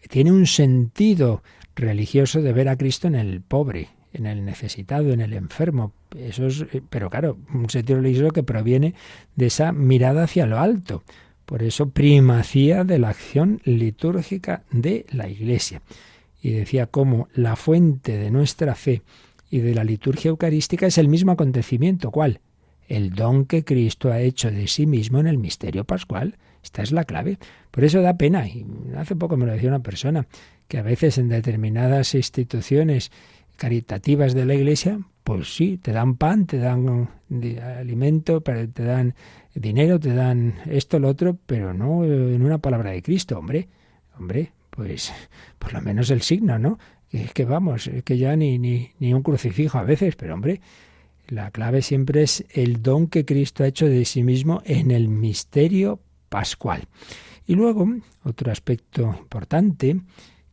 Tiene un sentido religioso de ver a Cristo en el pobre, en el necesitado, en el enfermo. Pero claro, un sentido religioso que proviene de esa mirada hacia lo alto. Por eso, primacía de la acción litúrgica de la Iglesia. Y decía cómo la fuente de nuestra fe y de la liturgia eucarística es el mismo acontecimiento. ¿Cuál? El don que Cristo ha hecho de sí mismo en el misterio pascual. Esta es la clave. Por eso da pena, y hace poco me lo decía una persona, que a veces en determinadas instituciones caritativas de la Iglesia, pues sí, te dan pan, te dan alimento, te dan dinero, te dan esto, lo otro, pero no en una palabra de Cristo, hombre, pues por lo menos el signo, ¿no? que vamos, que ya ni un crucifijo a veces, pero hombre, la clave siempre es el don que Cristo ha hecho de sí mismo en el misterio pascual. Y luego, otro aspecto importante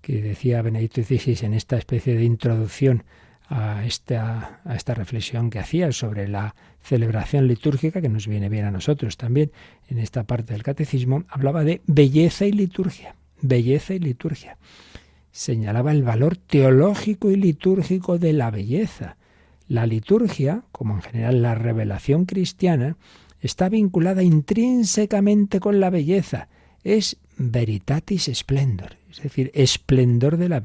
que decía Benedicto XVI en esta especie de introducción a esta reflexión que hacía sobre la celebración litúrgica, que nos viene bien a nosotros también en esta parte del catecismo, hablaba de belleza y liturgia. Belleza y liturgia. Señalaba el valor teológico y litúrgico de la belleza. La liturgia, como en general la revelación cristiana, está vinculada intrínsecamente con la belleza. Es veritatis splendor, es decir, esplendor de la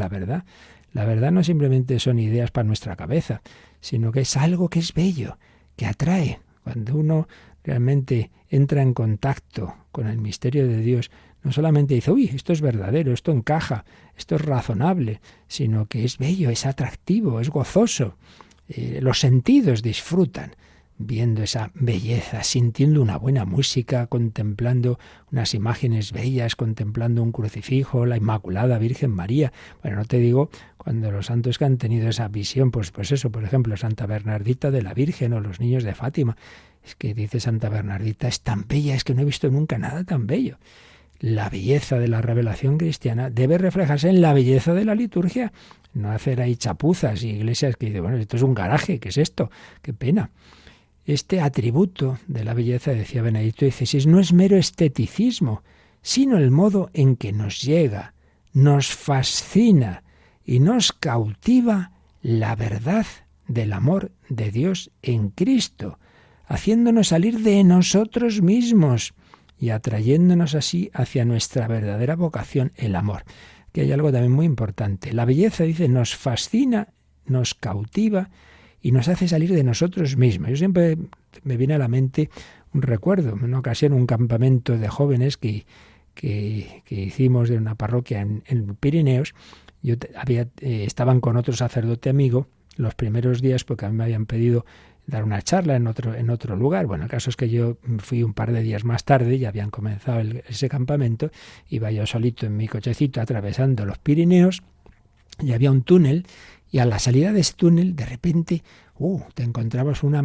verdad. La verdad no simplemente son ideas para nuestra cabeza, sino que es algo que es bello, que atrae. Cuando uno realmente entra en contacto con el misterio de Dios, no solamente dice, uy, esto es verdadero, esto encaja, esto es razonable, sino que es bello, es atractivo, es gozoso. Los sentidos disfrutan viendo esa belleza, sintiendo una buena música, contemplando unas imágenes bellas, contemplando un crucifijo, la Inmaculada Virgen María. Bueno, no te digo cuando los santos que han tenido esa visión, pues eso, por ejemplo, Santa Bernardita de la Virgen o los niños de Fátima. Es que dice Santa Bernardita, es tan bella, es que no he visto nunca nada tan bello. La belleza de la revelación cristiana debe reflejarse en la belleza de la liturgia, no hacer ahí chapuzas y iglesias que dicen, bueno, esto es un garaje, ¿qué es esto? ¡Qué pena! Este atributo de la belleza, decía Benedicto XVI, no es mero esteticismo, sino el modo en que nos llega, nos fascina y nos cautiva la verdad del amor de Dios en Cristo, haciéndonos salir de nosotros mismos y atrayéndonos así hacia nuestra verdadera vocación, el amor. Que hay algo también muy importante. La belleza, dice, nos fascina, nos cautiva y nos hace salir de nosotros mismos. Yo siempre me viene a la mente un recuerdo, en una ocasión un campamento de jóvenes que hicimos de una parroquia en Pirineos. Estaban con otro sacerdote amigo los primeros días porque a mí me habían pedido dar una charla en otro lugar. Bueno, el caso es que yo fui un par de días más tarde, ya habían comenzado ese campamento, iba yo solito en mi cochecito atravesando los Pirineos y había un túnel y a la salida de ese túnel de repente te encontrabas una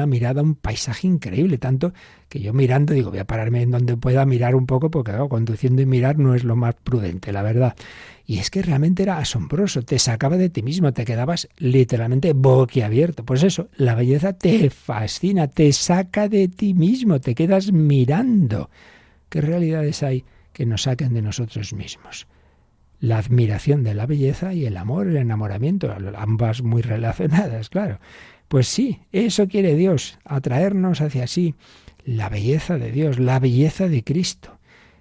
mirada, un paisaje increíble, tanto que yo mirando digo, voy a pararme en donde pueda mirar un poco porque claro, conduciendo y mirar no es lo más prudente, la verdad. Y es que realmente era asombroso, te sacaba de ti mismo, te quedabas literalmente boquiabierto. Pues eso, la belleza te fascina, te saca de ti mismo, te quedas mirando. ¿Qué realidades hay que nos saquen de nosotros mismos? La admiración de la belleza y el amor, el enamoramiento, ambas muy relacionadas, claro. Pues sí, eso quiere Dios, atraernos hacia sí, la belleza de Dios, la belleza de Cristo.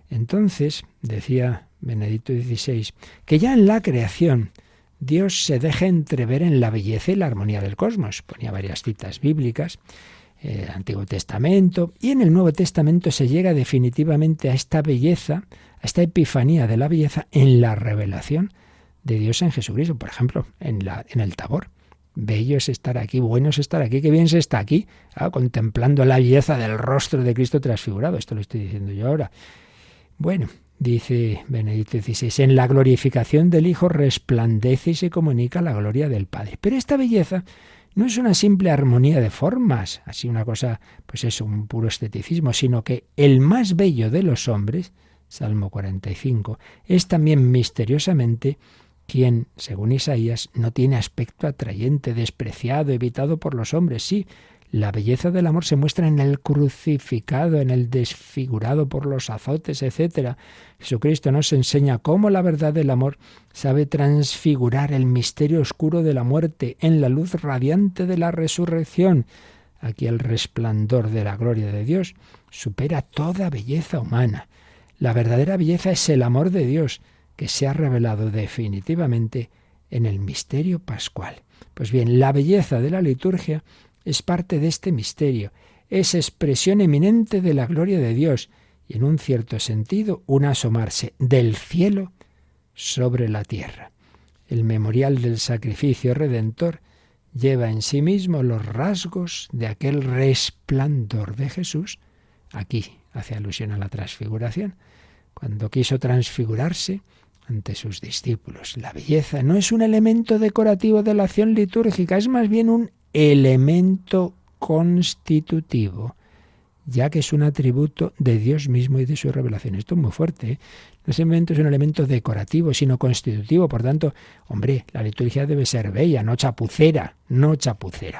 Entonces, decía Benedicto XVI, que ya en la creación Dios se deja entrever en la belleza y la armonía del cosmos. Ponía varias citas bíblicas, el Antiguo Testamento, y en el Nuevo Testamento se llega definitivamente a esta belleza, a esta epifanía de la belleza en la revelación de Dios en Jesucristo. Por ejemplo, en el Tabor. Bello es estar aquí, bueno es estar aquí, qué bien se está aquí, contemplando la belleza del rostro de Cristo transfigurado. Esto lo estoy diciendo yo ahora. Bueno, dice Benedicto XVI, en la glorificación del Hijo resplandece y se comunica la gloria del Padre. Pero esta belleza no es una simple armonía de formas, así una cosa, pues eso, un puro esteticismo, sino que el más bello de los hombres, Salmo 45, es también misteriosamente quien, según Isaías, no tiene aspecto atrayente, despreciado, evitado por los hombres. Sí, la belleza del amor se muestra en el crucificado, en el desfigurado por los azotes, etc. Jesucristo nos enseña cómo la verdad del amor sabe transfigurar el misterio oscuro de la muerte en la luz radiante de la resurrección. Aquí el resplandor de la gloria de Dios supera toda belleza humana. La verdadera belleza es el amor de Dios, que se ha revelado definitivamente en el misterio pascual. Pues bien, la belleza de la liturgia es parte de este misterio, es expresión eminente de la gloria de Dios y, en un cierto sentido, un asomarse del cielo sobre la tierra. El memorial del sacrificio redentor lleva en sí mismo los rasgos de aquel resplandor de Jesús. Aquí hace alusión a la transfiguración. Cuando quiso transfigurarse ante sus discípulos. La belleza no es un elemento decorativo de la acción litúrgica, es más bien un elemento constitutivo, ya que es un atributo de Dios mismo y de su revelación. Esto es muy fuerte, ¿eh? No simplemente es un elemento decorativo, sino constitutivo. Por tanto, hombre, la liturgia debe ser bella, no chapucera,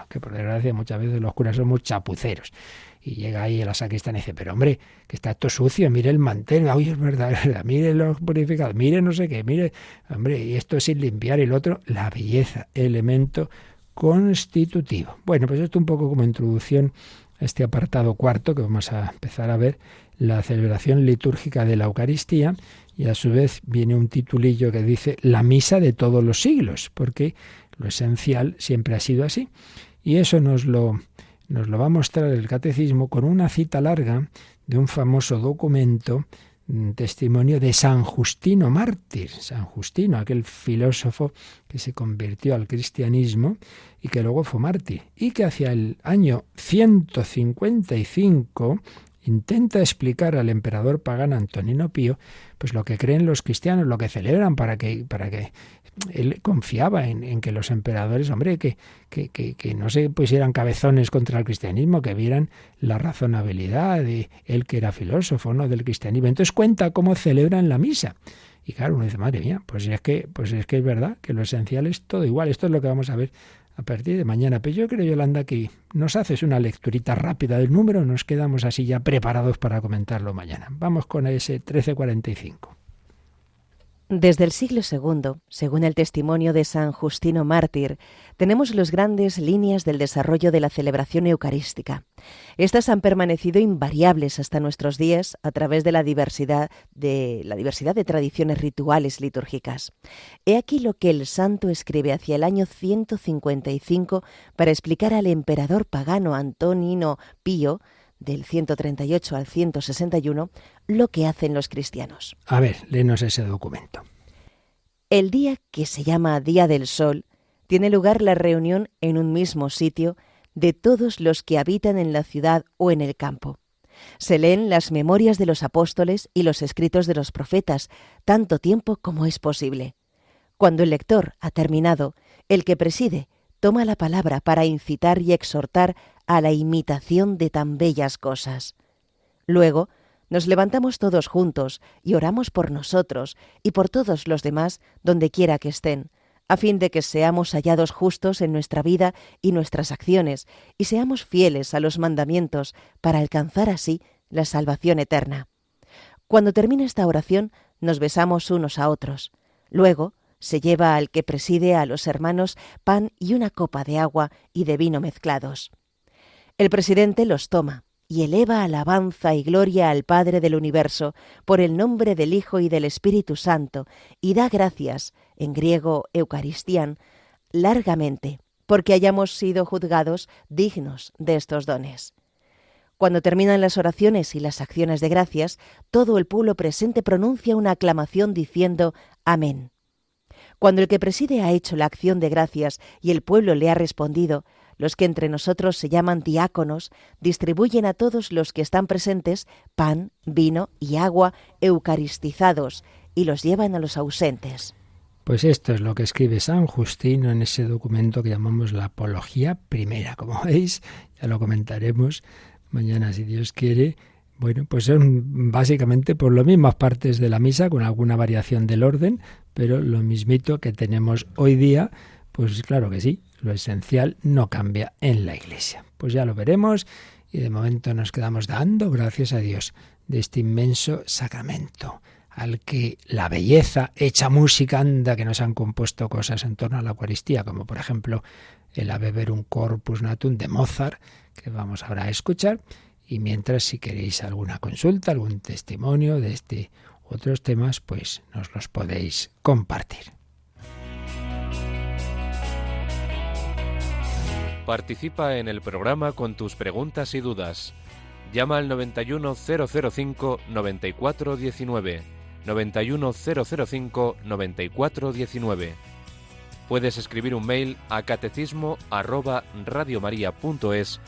que por desgracia muchas veces los curas somos chapuceros. Y llega ahí la sacristán y dice, pero hombre, que está esto sucio, mire el mantel, uy, es verdad, mire los purificados, mire no sé qué, mire, hombre, y esto sin limpiar, y el otro, la belleza, elemento constitutivo. Bueno, pues esto un poco como introducción a este apartado cuarto que vamos a empezar a ver, la celebración litúrgica de la Eucaristía, y a su vez viene un titulillo que dice la misa de todos los siglos, porque lo esencial siempre ha sido así. Y eso nos lo va a mostrar el Catecismo con una cita larga de un famoso documento, un testimonio de San Justino mártir. San Justino, aquel filósofo que se convirtió al cristianismo y que luego fue mártir, y que hacia el año 155 intenta explicar al emperador pagano Antonino Pío pues lo que creen los cristianos, lo que celebran, para que él confiaba en que los emperadores, hombre, que no se pusieran cabezones contra el cristianismo, que vieran la razonabilidad de él, que era filósofo, ¿no?, del cristianismo. Entonces cuenta cómo celebran la misa. Y claro, uno dice, madre mía, pues es que es verdad que lo esencial es todo igual. Esto es lo que vamos a ver a partir de mañana. Pero yo creo, Yolanda, que nos haces una lecturita rápida del número, nos quedamos así ya preparados para comentarlo mañana. Vamos con ese 1345. Desde el siglo II, según el testimonio de San Justino mártir, tenemos las grandes líneas del desarrollo de la celebración eucarística. Estas han permanecido invariables hasta nuestros días a través de la diversidad de tradiciones rituales litúrgicas. He aquí lo que el santo escribe hacia el año 155 para explicar al emperador pagano Antonino Pío, del 138 al 161, lo que hacen los cristianos. A ver, léenos ese documento. El día que se llama Día del Sol, tiene lugar la reunión en un mismo sitio de todos los que habitan en la ciudad o en el campo. Se leen las memorias de los apóstoles y los escritos de los profetas, tanto tiempo como es posible. Cuando el lector ha terminado, el que preside toma la palabra para incitar y exhortar a la imitación de tan bellas cosas. Luego, nos levantamos todos juntos y oramos por nosotros y por todos los demás donde quiera que estén, a fin de que seamos hallados justos en nuestra vida y nuestras acciones y seamos fieles a los mandamientos para alcanzar así la salvación eterna. Cuando termina esta oración, nos besamos unos a otros. Luego, se lleva al que preside a los hermanos pan y una copa de agua y de vino mezclados. El presidente los toma y eleva alabanza y gloria al Padre del universo por el nombre del Hijo y del Espíritu Santo, y da gracias, en griego eucaristián, largamente, porque hayamos sido juzgados dignos de estos dones. Cuando terminan las oraciones y las acciones de gracias, todo el pueblo presente pronuncia una aclamación diciendo Amén. Cuando el que preside ha hecho la acción de gracias y el pueblo le ha respondido, los que entre nosotros se llaman diáconos distribuyen a todos los que están presentes pan, vino y agua eucaristizados y los llevan a los ausentes. Pues esto es lo que escribe San Justino en ese documento que llamamos la Apología Primera. Como veis, ya lo comentaremos mañana si Dios quiere. Bueno, pues son básicamente por las mismas partes de la misa, con alguna variación del orden, pero lo mismito que tenemos hoy día, pues claro que sí, lo esencial no cambia en la Iglesia. Pues ya lo veremos y de momento nos quedamos dando gracias a Dios de este inmenso sacramento, al que la belleza hecha música anda, que nos han compuesto cosas en torno a la Eucaristía, como por ejemplo el Ave Verum Corpus Natum de Mozart, que vamos ahora a escuchar. Y mientras, si queréis alguna consulta, algún testimonio de este otros temas, pues nos los podéis compartir. Participa en el programa con tus preguntas y dudas. Llama al 91005-9419. 91005-9419. Puedes escribir un mail a catecismo@radiomaria.es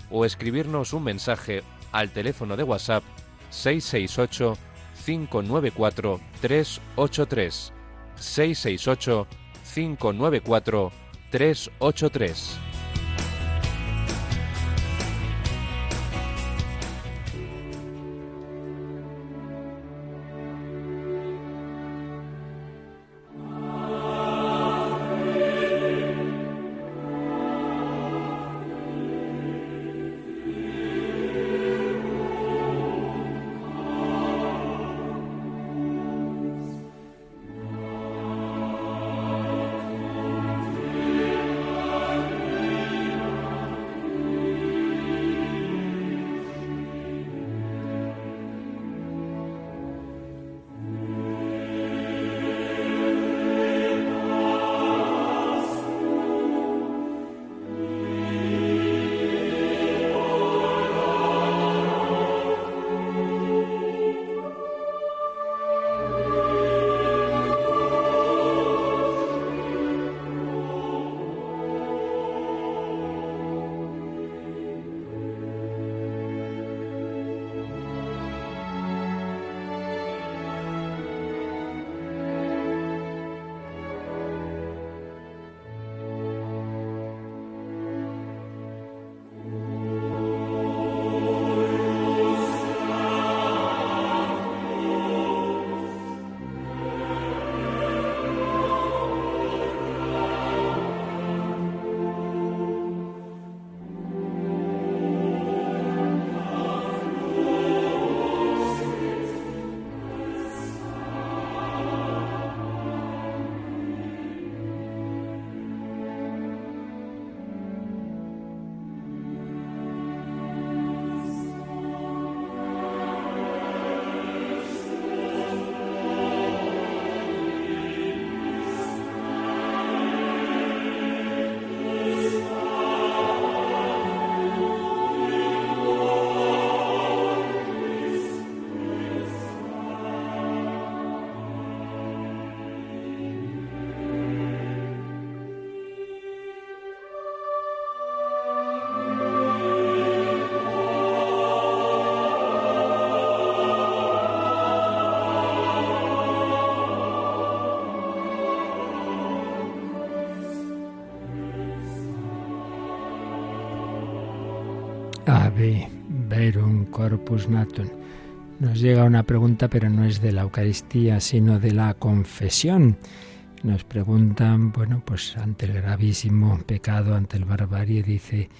o escribirnos un mensaje al teléfono de WhatsApp 668 668-594-383. 668-594-383. Ave verum corpus natum. Nos llega una pregunta, pero no es de la Eucaristía, sino de la confesión. Nos preguntan, bueno, pues ante el gravísimo pecado, ante el barbarie, dice,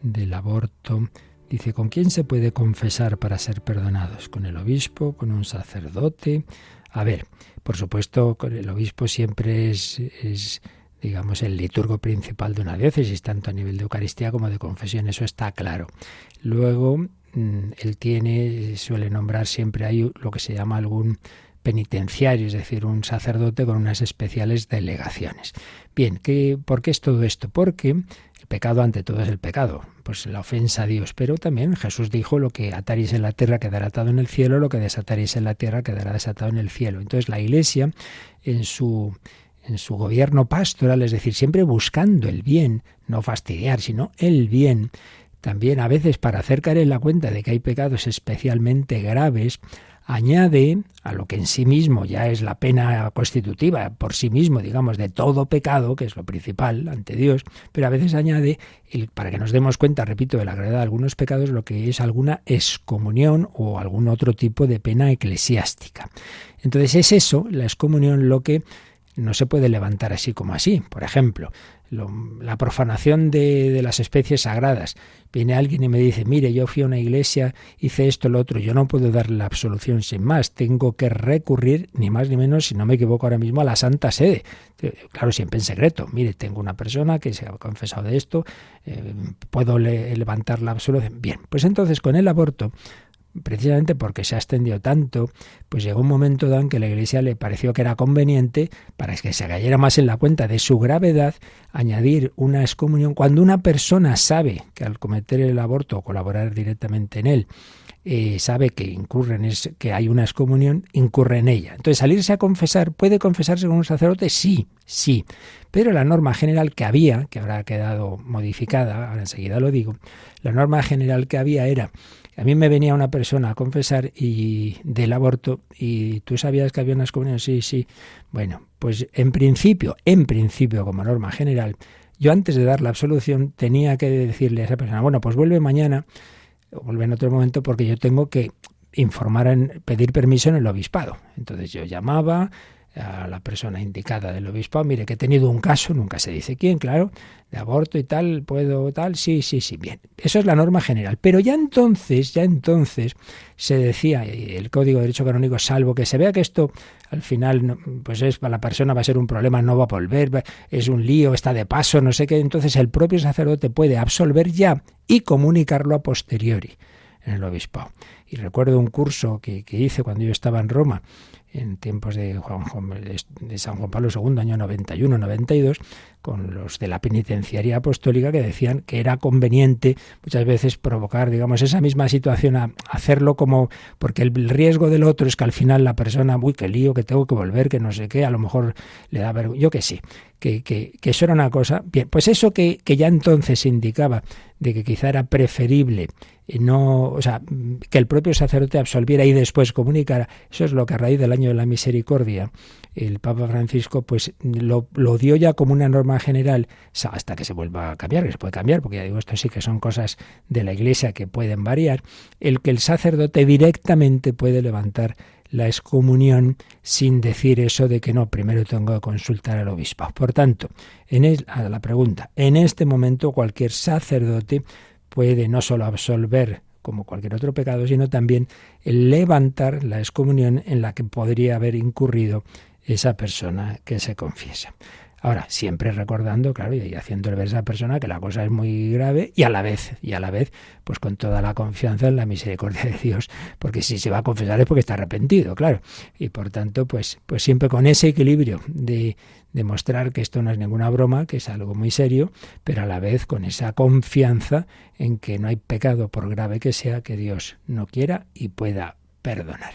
del aborto, dice, ¿con quién se puede confesar para ser perdonados? ¿Con el obispo? ¿Con un sacerdote? A ver, por supuesto, con el obispo siempre es digamos, el liturgo principal de una diócesis, tanto a nivel de Eucaristía como de confesión, eso está claro. Luego, él suele nombrar siempre ahí lo que se llama algún penitenciario, es decir, un sacerdote con unas especiales delegaciones. Bien, ¿por qué es todo esto? Porque el pecado ante todo es el pecado, pues la ofensa a Dios, pero también Jesús dijo, lo que ataréis en la tierra quedará atado en el cielo, lo que desataréis en la tierra quedará desatado en el cielo. Entonces la Iglesia, en su gobierno pastoral, es decir, siempre buscando el bien, no fastidiar, sino el bien, también a veces para hacer caer en la cuenta de que hay pecados especialmente graves, añade a lo que en sí mismo ya es la pena constitutiva, por sí mismo, digamos, de todo pecado, que es lo principal ante Dios, pero a veces añade, para que nos demos cuenta, repito, de la gravedad de algunos pecados, lo que es alguna excomunión o algún otro tipo de pena eclesiástica. Entonces es eso, la excomunión, lo que no se puede levantar así como así. Por ejemplo, la profanación de las especies sagradas. Viene alguien y me dice, mire, yo fui a una iglesia, hice esto, lo otro, yo no puedo darle la absolución sin más, tengo que recurrir, ni más ni menos, si no me equivoco ahora mismo, a la Santa Sede. Claro, siempre en secreto. Mire, tengo una persona que se ha confesado de esto, puedo levantar la absolución. Bien, pues entonces con el aborto, precisamente porque se ha extendido tanto, pues llegó un momento dado en que la Iglesia le pareció que era conveniente, para que se cayera más en la cuenta de su gravedad, añadir una excomunión cuando una persona sabe que al cometer el aborto o colaborar directamente en él, sabe que que hay una excomunión, incurre en ella. Entonces, salirse a confesar, ¿puede confesarse con un sacerdote? Sí, sí. Pero la norma general que había, que ahora ha quedado modificada, ahora enseguida lo digo, la norma general que había era A mí me venía una persona a confesar y del aborto, y ¿tú sabías que había unas comuniones? Sí, sí. Bueno, pues en principio, como norma general, yo antes de dar la absolución tenía que decirle a esa persona, bueno, pues vuelve mañana o vuelve en otro momento porque yo tengo que pedir permiso en el obispado. Entonces yo llamaba a la persona indicada del obispado, mire que he tenido un caso, nunca se dice quién, claro, de aborto y tal, ¿puedo tal? Sí, bien. Eso es la norma general. Pero ya entonces se decía, el Código de Derecho Canónico, salvo que se vea que esto al final, pues para la persona va a ser un problema, no va a volver, es un lío, está de paso, no sé qué, entonces el propio sacerdote puede absolver ya y comunicarlo a posteriori en el obispado. Y recuerdo un curso que hice cuando yo estaba en Roma, en tiempos de San Juan Pablo II, año 91-92, con los de la penitenciaría apostólica, que decían que era conveniente muchas veces provocar, digamos, esa misma situación, a hacerlo como, porque el riesgo del otro es que al final la persona, uy, qué lío, que tengo que volver, que no sé qué, a lo mejor le da vergüenza, yo qué sé, que eso era una cosa. Bien, pues eso que ya entonces se indicaba de que quizá era preferible que el propio sacerdote absolviera y después comunicara, eso es lo que a raíz del año de la misericordia el Papa Francisco pues lo dio ya como una norma general, hasta que se vuelva a cambiar, que se puede cambiar, porque ya digo, esto sí que son cosas de la Iglesia que pueden variar, el que el sacerdote directamente puede levantar la excomunión sin decir eso de que no, primero tengo que consultar al obispo. Por tanto, a la pregunta, en este momento cualquier sacerdote puede no solo absolver como cualquier otro pecado, sino también levantar la excomunión en la que podría haber incurrido esa persona que se confiesa. Ahora, siempre recordando, claro, y haciéndole ver a esa persona que la cosa es muy grave y a la vez, pues con toda la confianza en la misericordia de Dios, porque si se va a confesar es porque está arrepentido, claro. Y por tanto, pues siempre con ese equilibrio de demostrar que esto no es ninguna broma, que es algo muy serio, pero a la vez con esa confianza en que no hay pecado, por grave que sea, que Dios no quiera y pueda perdonar.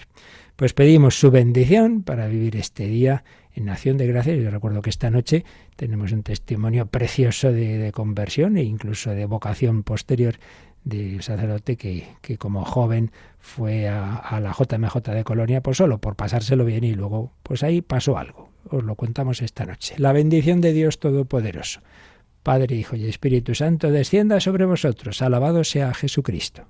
Pues pedimos su bendición para vivir este día en acción de gracias. Yo recuerdo que esta noche tenemos un testimonio precioso de conversión e incluso de vocación posterior de un sacerdote que como joven fue a la JMJ de Colonia, pues solo por pasárselo bien, y luego pues ahí pasó algo. Os lo contamos esta noche. La bendición de Dios Todopoderoso, Padre, Hijo y Espíritu Santo, descienda sobre vosotros. Alabado sea Jesucristo.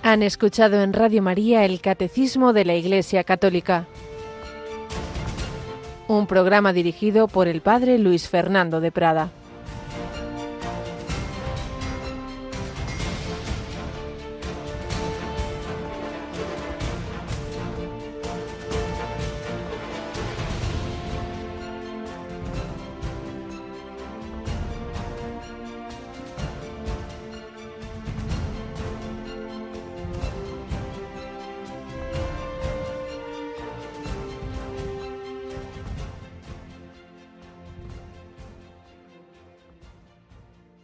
Han escuchado en Radio María el Catecismo de la Iglesia Católica, un programa dirigido por el Padre Luis Fernando de Prada.